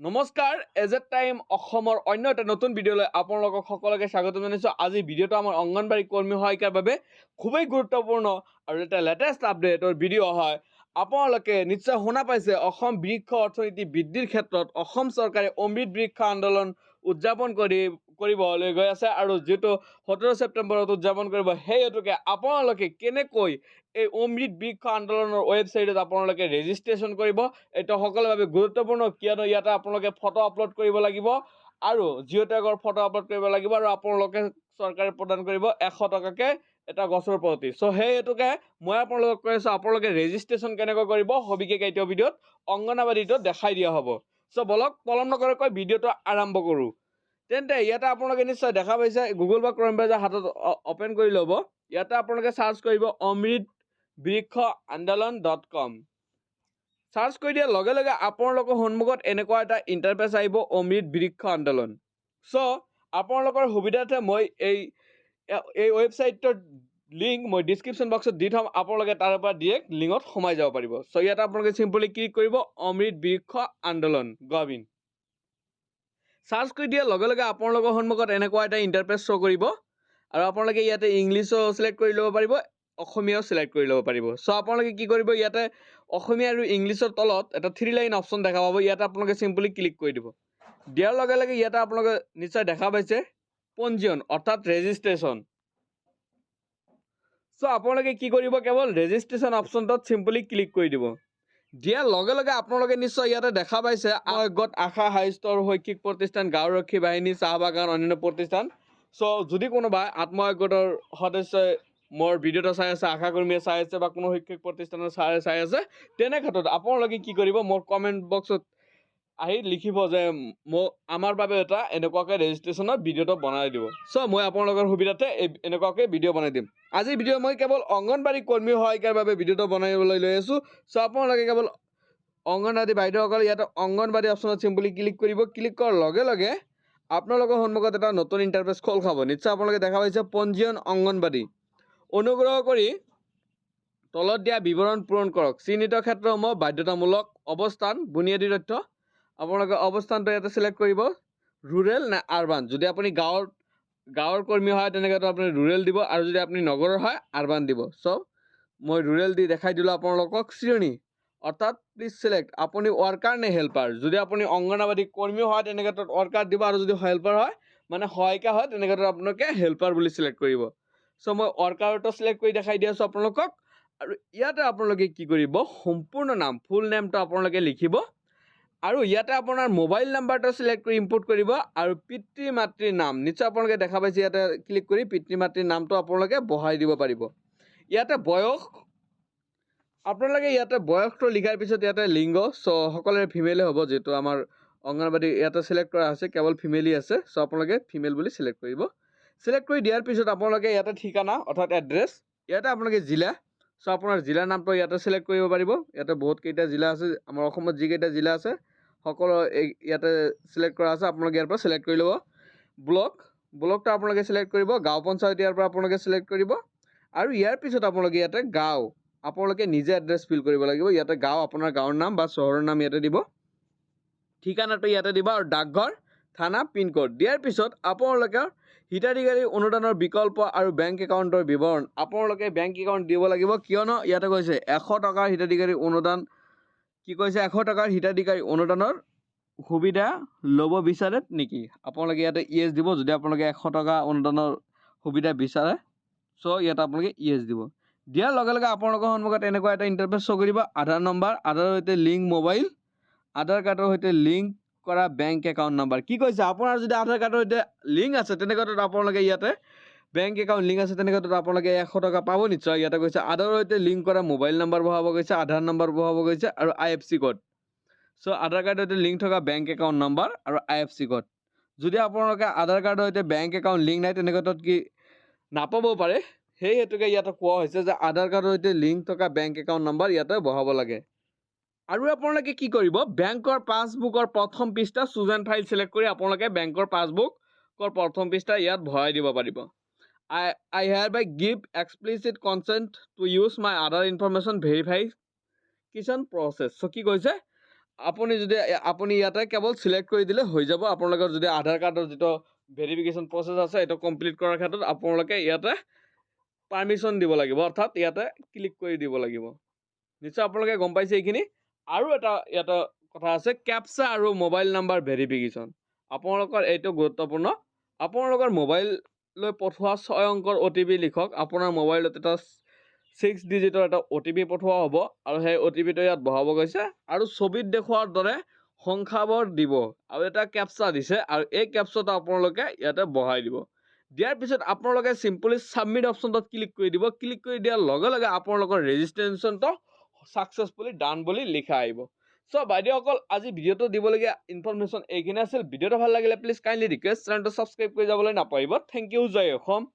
নমস্কাৰ as a time অসমৰ অন্য এটা নতুন ভিডিঅ'লৈ আপোনালোকক সকলোকে স্বাগতম জনাইছো। আজি ভিডিঅ'টো আমাৰ অংগনবাড়ী কৰ্মী সহায়িকাৰ বাবে খুবেই গুৰুত্বপূৰ্ণ আৰু এটা লেটেষ্ট আপডেটৰ ভিডিঅ' হয়। আপোনালোকে নিশ্চয় শুনা পাইছে অসম বৃক্ষ অৰ্থনীতি বৃদ্ধিৰ ক্ষেত্ৰত অসম চৰকাৰে অমৃত বৃক্ষ আন্দোলন উদযাপন কৰিবলৈ গৈ আছে আৰু যেটো 17 ছেপ্টেম্বৰত উদযাপন কৰিব। সেই হেতুকে আপোনালোকে কেনেকৈ এই অমৃত বৃক্ষ আন্দোলনৰ ৱেবছাইটত আপোনালোকে ৰেজিষ্ট্ৰেচন কৰিব এটা সকলোৰে বাবে গুৰুত্বপূৰ্ণ, কিয়নো ইয়াতে আপোনালোকে ফটো আপলোড কৰিব লাগিব আৰু জিঅ' টেগৰ ফটো আপলোড কৰিব লাগিব আৰু আপোনালোকে চৰকাৰে প্ৰদান কৰিব 100 টকাকে এটা গছৰ প্ৰতি। সো সেই হেতুকে মই আপোনালোকক কৈ আছো আপোনালোকে ৰেজিষ্ট্ৰেচন কেনেকৈ কৰিব সবিশেষ এইটো ভিডিঅ'ত অংগনবাড়ীটো দেখাই দিয়া হ'ব। সো বলক পলম নকৰাকৈ ভিডিঅ'টো আৰম্ভ কৰোঁ। তেন্তে ইয়াতে আপোনালোকে নিশ্চয় দেখা পাইছে গুগল বা ক্ৰম ব্ৰাউজাৰ হাতত ওপেন কৰি ল'ব। ইয়াতে আপোনালোকে সাৰ্চ কৰিব অমৃত বৃক্ষ আন্দোলন.com। সাৰ্চ কৰি দিয়াৰ লগে লগে আপোনালোকৰ সন্মুখত এনেকুৱা এটা ইন্টাৰফেস আহিব অমৃত বৃক্ষ আন্দোলন। সো আপোনালোকৰ সুবিধাতে মই এই ৱেবছাইটৰ লিংক মই ডেসক্ৰিপশন বক্সত দি থম, আপোনালোকে তাৰ পৰা ডাইৰেক্ট লিংকত সোমাই যাব পাৰিব। সো ইয়াতে আপোনালোকে সিম্পলি ক্লিক কৰিব অমৃত বৃক্ষ আন্দোলন গভিন। সাৰ্চ কৰি দিয়াৰ লগে লগে আপোনালোকৰ সন্মুখত এনেকুৱা এটা ইন্টাৰফেস শো কৰিব আৰু আপোনালোকে ইয়াতে ইংলিছো সিলেক্ট কৰি ল'ব পাৰিব, অসমীয়াও সিলেক্ট কৰি ল'ব পাৰিব। সো আপোনালোকে কি কৰিব ইয়াতে অসমীয়া আৰু ইংলিছৰ তলত এটা 3 লাইন অপশন দেখা পাব, ইয়াতে আপোনালোকে সিম্পলি ক্লিক কৰি দিব। দিয়াৰ লগে লগে ইয়াতে আপোনালোকে নিশ্চয় দেখা পাইছে পঞ্জীয়ন অৰ্থাৎ ৰেজিষ্ট্ৰেচন। সো আপোনালোকে কি কৰিব কেৱল ৰেজিষ্ট্ৰেচন অপশনটোত সিম্পলি ক্লিক কৰি দিব। দিয়াৰ লগে লগে আপোনালোকে নিশ্চয় ইয়াতে দেখা পাইছে আয়গত আশা হাইস্তৰ শৈক্ষিক প্ৰতিষ্ঠান গাঁওৰক্ষী বাহিনী চাহ বাগান অন্যান্য প্ৰতিষ্ঠান। সো যদি কোনোবা আত্মসহায়ক সদস্যই মোৰ ভিডিঅ'টো চাই আছে, আশা কৰ্মীয়ে চাই আছে বা কোনো শৈক্ষিক প্ৰতিষ্ঠানৰ চাই আছে, তেনে ক্ষেত্ৰত আপোনালোকে কি কৰিব মোৰ কমেন্ট বক্সত আহি লিখিব যে আমাৰ বাবে এটা এনেকুৱাকৈ ৰেজিষ্ট্ৰেচনৰ ভিডিঅ'টো বনাই দিব। সো মই আপোনালোকৰ সুবিধাতে এনেকুৱাকৈ ভিডিঅ' বনাই দিম। আজি ভিডিঅ' মই কেৱল অংগনবাড়ী কৰ্মী সহায়িকাৰ বাবে ভিডিঅ'টো বনাইবলৈ লৈ আছো। সো আপোনালোকে কেৱল অংগনবাড়ী বাইদেউসকল ইয়াতে অংগনবাড়ী অপশনত সিম্পলি ক্লিক কৰিব। ক্লিক কৰাৰ লগে লগে আপোনালোকৰ সন্মুখত এটা নতুন ইন্টাৰফেস খোল খাব। নিশ্চয় আপোনালোকে দেখা পাইছে পঞ্জীয়ন অংগনবাড়ী। অনুগ্ৰহ কৰি তলত দিয়া বিৱৰণ পূৰণ কৰক। চিহ্নিত ক্ষেত্ৰসমূহ বাধ্যতামূলক। অৱস্থান বুনিয়াদী তথ্য আপোনালোকে অৱস্থানটো ইয়াতে সিলেক্ট কৰিব, ৰুৰেল না আৰবান। যদি আপুনি গাঁৱৰ কৰ্মী হয় তেনেকৈ আপুনি ৰুৰেল দিব আৰু যদি আপুনি নগৰৰ হয় আৰবান দিব। সো মই ৰুৰেল দি দেখাই দিলো আপোনালোকক। শ্ৰেণী অৰ্থাৎ প্লিজ সিলেক্ট আপুনি ওয়াৰ্কাৰ নে হেল্পাৰ। যদি আপুনি অংগনবাড়ী কৰ্মী হয় তেনেকৈ ওয়াৰ্কাৰ দিব আৰু যদি হেল্পাৰ হয় মানে সহায়িকা হয় তেনেকৈ আপোনালোকে হেল্পাৰ বুলি সিলেক্ট কৰিব। সো মই ওয়াৰ্কাৰটো সিলেক্ট কৰি দেখাই দি আছো আপোনালোকক। আৰু ইয়াতে আপোনালোকে কি কৰিব সম্পূৰ্ণ নাম ফুল নেমটো আপোনালোকে লিখিব আৰু ইয়াতে আপোনাৰ মোবাইল নাম্বাৰটো সিলেক্ট কৰি ইনপুট কৰিব আৰু পিতৃ মাতৃৰ নাম নিশ্চয় আপোনালোকে দেখা পাইছে ইয়াতে ক্লিক কৰি পিতৃ মাতৃৰ নামটো আপোনালোকে বহাই দিব পাৰিব। ইয়াতে বয়স আপোনালোকে ইয়াতে বয়সটো লিখাৰ পিছত ইয়াতে লিংগ সো সকলোৰে ফিমেলে হ'ব, যেটো আমাৰ অংগনবাড়ী ইয়াতে সিলেক্ট কৰা আছে কেৱল ফিমেলি আছে। সো আপোনালোকে ফিমেল বুলি সিলেক্ট কৰিব। সিলেক্ট কৰি দিয়াৰ পিছত আপোনালোকে ইয়াতে ঠিকানা অৰ্থাৎ এড্ৰেছ, ইয়াতে আপোনালোকে জিলা সো আপোনাৰ জিলাৰ নামটো ইয়াতে সিলেক্ট কৰিব পাৰিব। ইয়াতে বহুত কেইটা জিলা আছে, আমাৰ অসমত যি কেইটা জিলা আছে সকলো ইয়াতে সিলেক্ট কৰা আছে, আপোনালোকে ইয়াৰ পৰা সিলেক্ট কৰি ল'ব। ব্লকটো আপোনালোকে সিলেক্ট কৰিব। গাঁও পঞ্চায়ত ইয়াৰ পৰা আপোনালোকে সিলেক্ট কৰিব আৰু ইয়াৰ পিছত আপোনালোকে ইয়াতে গাঁও আপোনালোকে নিজে এড্ৰেছ ফিল কৰিব লাগিব। ইয়াতে গাঁও আপোনাৰ গাঁৱৰ নাম বা চহৰৰ নাম ইয়াতে দিব, ঠিকানাটো ইয়াতে দিব আৰু ডাকঘৰ থানা পিনক'ড দিয়াৰ পিছত আপোনালোকে হিতাধিকাৰী অনুদানৰ বিকল্প আৰু বেংক একাউণ্টৰ বিৱৰণ আপোনালোকে বেংক একাউণ্ট দিব লাগিব, কিয়নো ইয়াতে কৈছে 100 টকাৰ হিতাধিকাৰী অনুদান কি কৈছে 100 টকাৰ হিতাধিকাৰী অনুদানৰ সুবিধা ল'ব বিচাৰে নেকি। আপোনালোকে ইয়াতে ইয়েস দিব যদি আপোনালোকে 100 টকা অনুদানৰ সুবিধা বিচাৰে। সো ইয়াতে আপোনালোকে ইয়েস দিব। দিয়াৰ লগে লগে আপোনালোকৰ সন্মুখত এনেকুৱা এটা ইন্টাৰফেস শো কৰিব। আধাৰ নম্বৰ, আধাৰৰ সৈতে লিংক মোবাইল, আধাৰ কাৰ্ডৰ সৈতে লিংক কৰা বেংক একাউণ্ট নম্বৰ। কি কৈছে আপোনাৰ যদি আধাৰ কাৰ্ডৰ সৈতে লিংক আছে তেনেকৈ আপোনালোকে ইয়াতে বেংক একাউণ্ট লিংক আছে তেনেকৈ আপোনালোকে 100 টকা পাব নিশ্চয়। ইয়াতে কৈছে আধাৰৰ সৈতে লিংক কৰা মোবাইল নম্বৰ বহাব গৈছে, আধাৰ নম্বৰ বহাব গৈছে আৰু IFC কোড। সো আধাৰ কাৰ্ডৰ সৈতে লিংক থকা বেংক একাউণ্ট নম্বৰ আৰু IFC কোড। যদি আপোনালোকে আধাৰ কাৰ্ডৰ সৈতে বেংক একাউণ্ট লিংক নাই তেনেকৈ কি নাপাব পাৰে, সেই হেতুকে ইয়াতে কোৱা হৈছে যে আধাৰ কাৰ্ডৰ সৈতে লিংক থকা বেংক একাউণ্ট নম্বৰ ইয়াতে বহাব লাগে। আৰু আপোনালোকে কি কৰিব বেংকৰ পাছবুকৰ প্ৰথম পৃষ্ঠা চুজ এণ্ড ফাইল সিলেক্ট কৰি আপোনালোকে বেংকৰ পাছবুকৰ প্ৰথম পৃষ্ঠা ইয়াত ভৰাই দিব পাৰিব। I hereby give explicit consent to use my other information verification process. So কি কৈছে আপুনি যদি আপুনি ইয়াতে কেৱল সিলেক্ট কৰি দিলে হৈ যাব আপোনালোকৰ যদি আধাৰ কাৰ্ডৰ যেটো ভেৰিফিকেশন প্ৰসেস আছে এটা কমপ্লিট কৰাৰ ক্ষেত্ৰত আপোনালোকে ইয়াতে পাৰমিশন দিব লাগিব অৰ্থাৎ ইয়াতে ক্লিক কৰি দিব লাগিব নিশ্চয় আপোনালোকে গম পাইছে এইখিনি আৰু এটা ইয়াতে কথা আছে ক্যাপচা আৰু মোবাইল নাম্বাৰ ভেৰিফিকেশন আপোনালোকৰ এইটো গুৰুত্বপূৰ্ণ আপোনালোকৰ মোবাইল লৈ পঠোৱা 6 অংকৰ ওটিপি লিখক আপোনাৰ মোবাইলত এটা 6 ডিজিটৰ এটা ওটিপি পঠোৱা হ'ব আৰু সেই ওটিপিটো ইয়াত বহাব গৈছে আৰু ছবিত দেখুৱাৰ দৰে সংখ্যাবোৰ দিব আৰু এটা ক্যাপচা দিছে আৰু এই ক্যাপচাটো আপোনালোকে ইয়াতে বহাই দিব দিয়াৰ পিছত আপোনালোকে সিম্পলি সাবমিট অপশনটোত ক্লিক কৰি দিব ক্লিক কৰি দিয়াৰ লগে লগে আপোনালোকৰ ৰেজিষ্ট্ৰেচনটো সাকসেসফুলি ডান বুলি লিখা আহিব সো বাইদেউসকল আজি ভিডিওটো দিবলগীয়া ইনফৰমেশন এইখিনি আছিল ভিডিওটো ভাল লাগিলে প্লিজ কাইন্ডলি ৰিকুৱেষ্ট চেনেলটো সাবস্ক্ৰাইব কৰি যাবলৈ নাপাহৰিব থ্যাংক ইউ জয় অসম